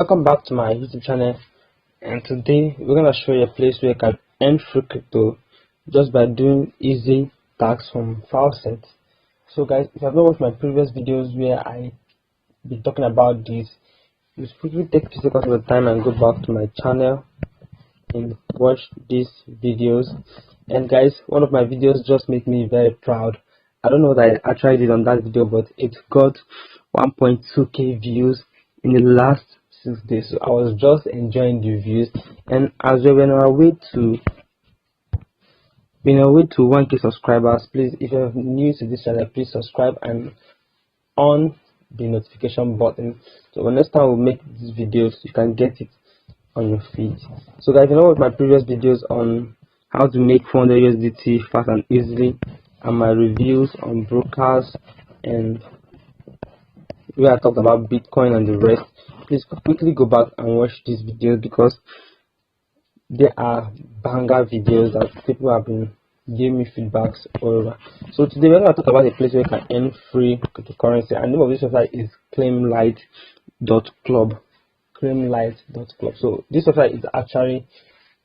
Welcome back to my YouTube channel, and today we're gonna show you a place where you can earn free crypto just by doing easy tasks from Faucet. So guys, if you have not watched my previous videos where I been talking about this, you should quickly take few seconds of your time and go back to my channel and watch these videos. And guys, one of my videos just made me very proud. I don't know what I actually did on that video, but it got 1.2k views in the last 6 days. So I was just enjoying the views, and as we were on our way to 1k subscribers, please, if you're new to this channel, please subscribe and on the notification button, so when next time we make these videos you can get it on your feed. So guys, you know what, my previous videos on how to make 400 USDT fast and easily, and my reviews on brokers, and where I talked about Bitcoin and the rest, please quickly go back and watch these videos because they are banger videos that people have been giving me feedbacks all over. So today we're going to talk about a place where you can earn free cryptocurrency, and the name of this website is claimlight.club. Claimlight.club. So this website is actually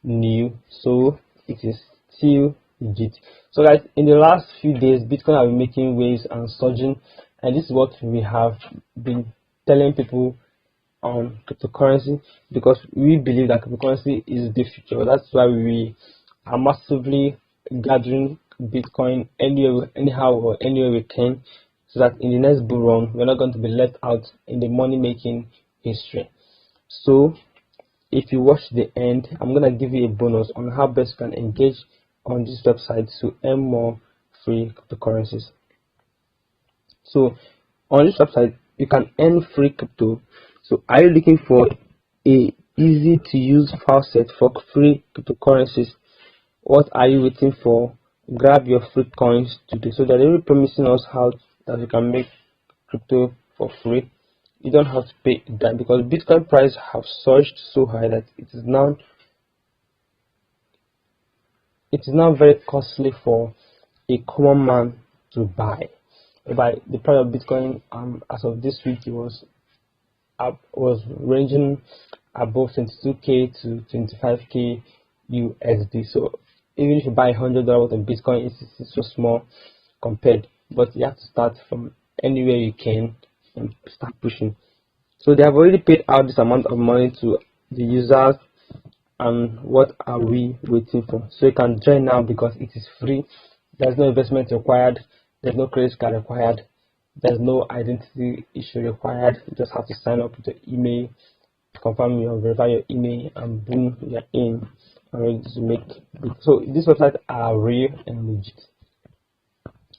new, so it is still legit. So guys, in the last few days Bitcoin have been making waves and surging, and this is what we have been telling people on cryptocurrency, because we believe that cryptocurrency is the future. That's why we are massively gathering Bitcoin anywhere, anyhow or anywhere we can, so that in the next bull run we're not going to be left out in the money making history. So if you watch the end, I'm gonna give you a bonus on how best you can engage on this website to earn more free cryptocurrencies. So on this website you can earn free crypto. So are you looking for a easy to use faucet for free cryptocurrencies? What are you waiting for? Grab your free coins today. So they're really promising us how that you can make crypto for free. You don't have to pay that, because Bitcoin price have surged so high that it is now very costly for a common man to buy. By the price of Bitcoin, as of this week, it was ranging above 22k to 25k USD. So even if you buy $100 worth of Bitcoin, it's so small compared, but you have to start from anywhere you can and start pushing. So they have already paid out this amount of money to the users, and what are we waiting for? So you can join now because it is free. There's no investment required, there's no credit card required, there's no identity issue required. You just have to sign up with your email, confirm your verify your email, and boom, you're in and ready to make it. So these websites are real and legit.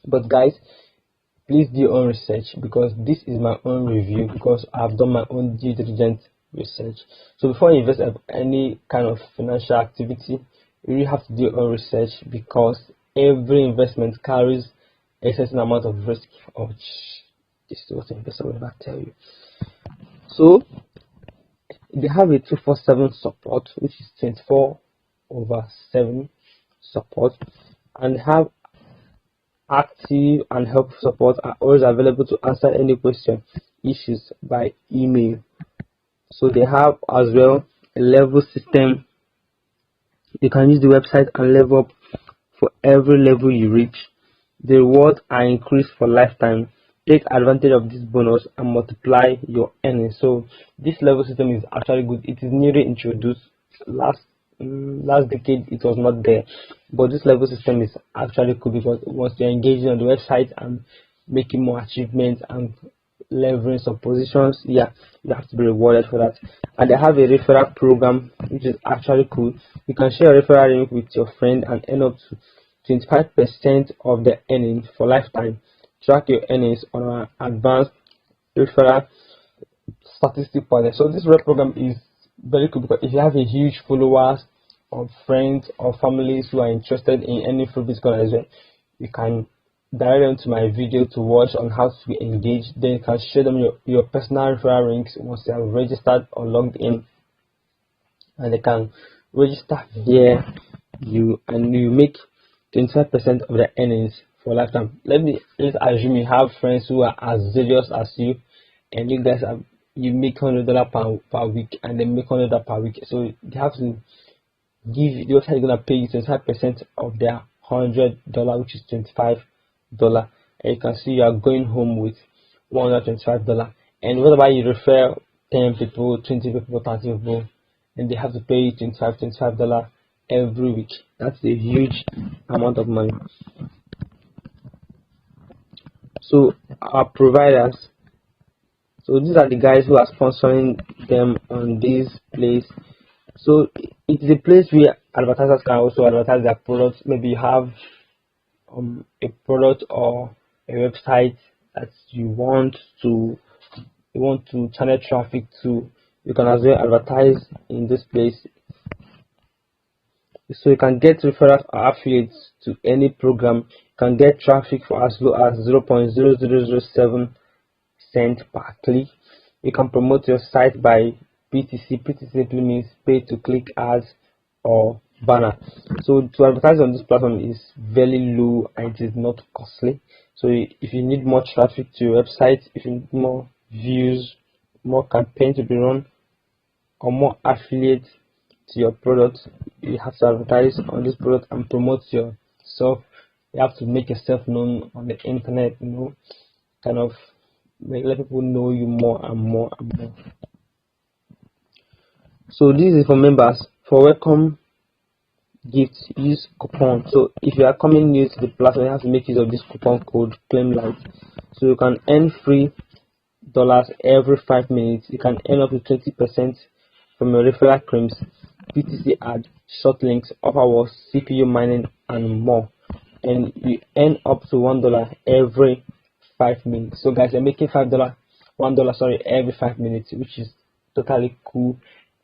But guys, please do your own research, because this is my own review, because I've done my own due diligence research. So before you invest in any kind of financial activity, you really have to do your own research, because every investment carries a certain amount of risk. Oh, this is what the investor will never tell you. So they have a 247 support, which is 24/7 support, and have active and help support are always available to answer any question issues by email. So they have as well a level system. You can use the website and level up for every level you reach. The rewards are increased for lifetime. Take advantage of this bonus and multiply your earnings. So this level system is actually good. It is newly introduced. Last decade it was not there, but this level system is actually cool, because once you're engaging on the website and making more achievements and leveraging some positions, yeah, you have to be rewarded for that. And they have a referral program, which is actually cool. You can share a referral link with your friend and earn up to 25% of the earnings for lifetime. Track your earnings on our advanced referral statistic panel. So this referral program is very cool, because if you have a huge followers or friends or families who are interested in any free Bitcoin as well, you can direct them to my video to watch on how to engage. Then you can show them your personal referral links once they have registered or logged in, and they can register here. You make 25% of the earnings for lifetime. Let's assume you have friends who are as serious as you, and you guys have you make $100 per week, and then make $100 per week. So they have to give the website is gonna pay you 25% of their $100, which is $25. And you can see you are going home with $125. And what about you refer 10 people, 20 people, 30 people, and they have to pay you $25 every week? That's a huge amount of money. So our providers, so these are the guys who are sponsoring them on this place. So it is a place where advertisers can also advertise their products. Maybe you have a product or a website that you want to channel traffic to. You can as well advertise in this place. So you can get referrals or affiliates to any program. You can get traffic for as low as 0.0007 cent per click. You can promote your site by PTC. PTC simply means pay to click ads or banner. So to advertise on this platform is very low and it is not costly. So if you need more traffic to your website, if you need more views, more campaigns to be run, or more affiliates to your product, you have to advertise on this product and promote yourself. You have to make yourself known on the internet, kind of let people know you more and more and more. So this is for members. For welcome gifts, use coupon. So if you are coming new to the platform, you have to make use of this coupon code ClaimLight. So you can earn free dollars every 5 minutes. You can earn up to 20% from your referral claims, PTC ad, short links, offer awards, CPU mining, and more. And you earn up to $1 every 5 minutes. So guys, you're making $1 every 5 minutes, which is totally cool.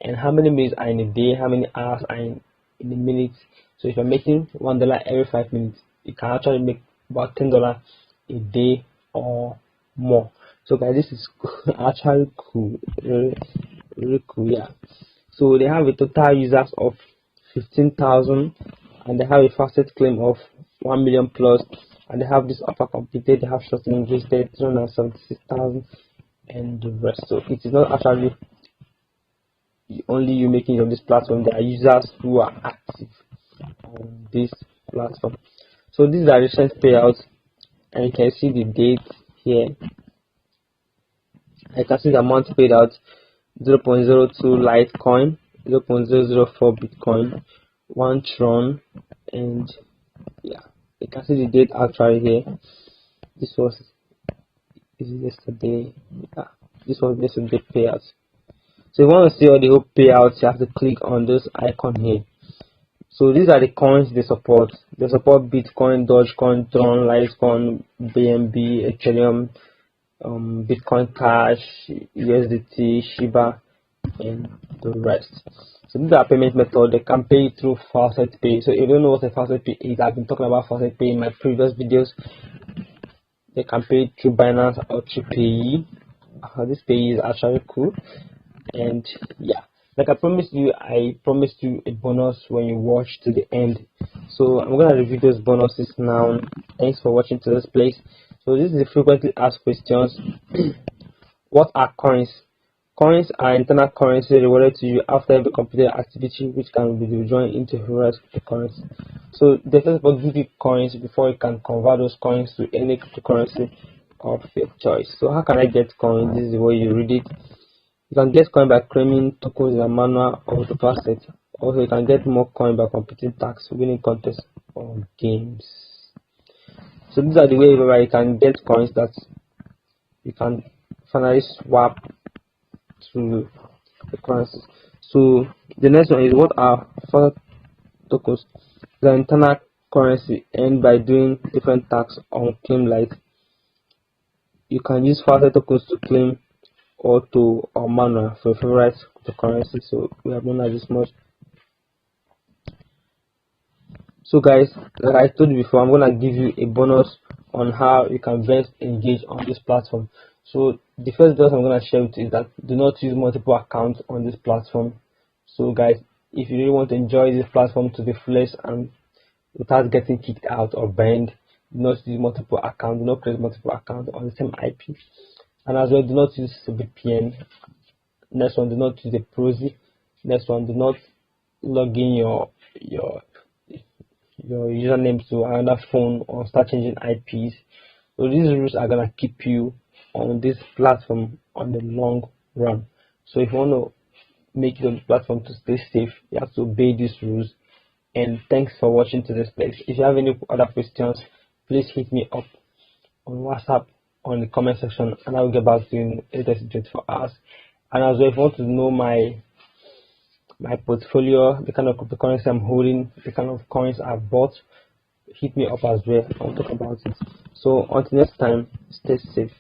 And how many minutes are in a day? How many hours are in a minute? So if you're making $1 every 5 minutes, you can actually make about $10 a day or more. So guys, this is actually cool, really cool. Yeah. So they have a total users of 15,000, and they have a fastest claim of 1 million plus, and they have this offer completed. They have short listed 276,000 and the rest. So it is not actually only you making it on this platform. There are users who are active on this platform. So these are recent payouts, and you can see the date here. I can see the amount paid out: 0.02 Litecoin, 0.004 Bitcoin, 1 Tron, and yeah, you can see the date actually here. This was yesterday. Yeah, this was yesterday payouts. So if you want to see all the whole payouts, you have to click on this icon here. So these are the coins they support. They support Bitcoin, Dogecoin, Tron, Litecoin, BNB, Ethereum, Bitcoin Cash, USDT, Shiba, and the rest. So these are payment methods. They can pay through Faucet Pay. So if you don't know what a Faucet Pay is, I've been talking about Faucet Pay in my previous videos. They can pay through Binance or through Payee. This Payee is actually cool. And yeah, like I promised you a bonus when you watch to the end. So I'm gonna review those bonuses now. Thanks for watching to this place. So this is the frequently asked questions. What are coins? Coins are internal currency rewarded to you after every completed activity, which can be withdrawn into various cryptocurrency. So they first of all give you coins before you can convert those coins to any cryptocurrency of your choice. So how can I get coins? This is the way you read it. You can get coin by claiming tokens in a manual or the asset. Also, you can get more coin by completing tasks, winning contests, or games. So these are the ways where you can get coins that you can finally swap to the currencies. So the next one is, what are further tokens? The internal currency earned by doing different tasks on ClaimLight. You can use further tokens to claim auto or manual for favorite cryptocurrency. So we have done this much. So guys, like I told you before, I'm gonna give you a bonus on how you can best engage on this platform. So the first bonus I'm gonna share with you is that do not use multiple accounts on this platform. So guys, if you really want to enjoy this platform to the fullest and without getting kicked out or banned, do not use multiple accounts. Do not create multiple accounts on the same IP. And as well, do not use VPN. Next one, do not use a proxy. Next one, do not log in your username to another phone or start changing IPs. So these rules are gonna keep you on this platform on the long run. So if you want to make it on the platform to stay safe, you have to obey these rules. And thanks for watching to this place. If you have any other questions, please hit me up on WhatsApp on the comment section, and I will get back to you in 24 hours. And as well, if you want to know my portfolio, the kind of cryptocurrency I'm holding, the kind of coins I've bought, hit me up as well. I'll talk about it. So until next time, stay safe.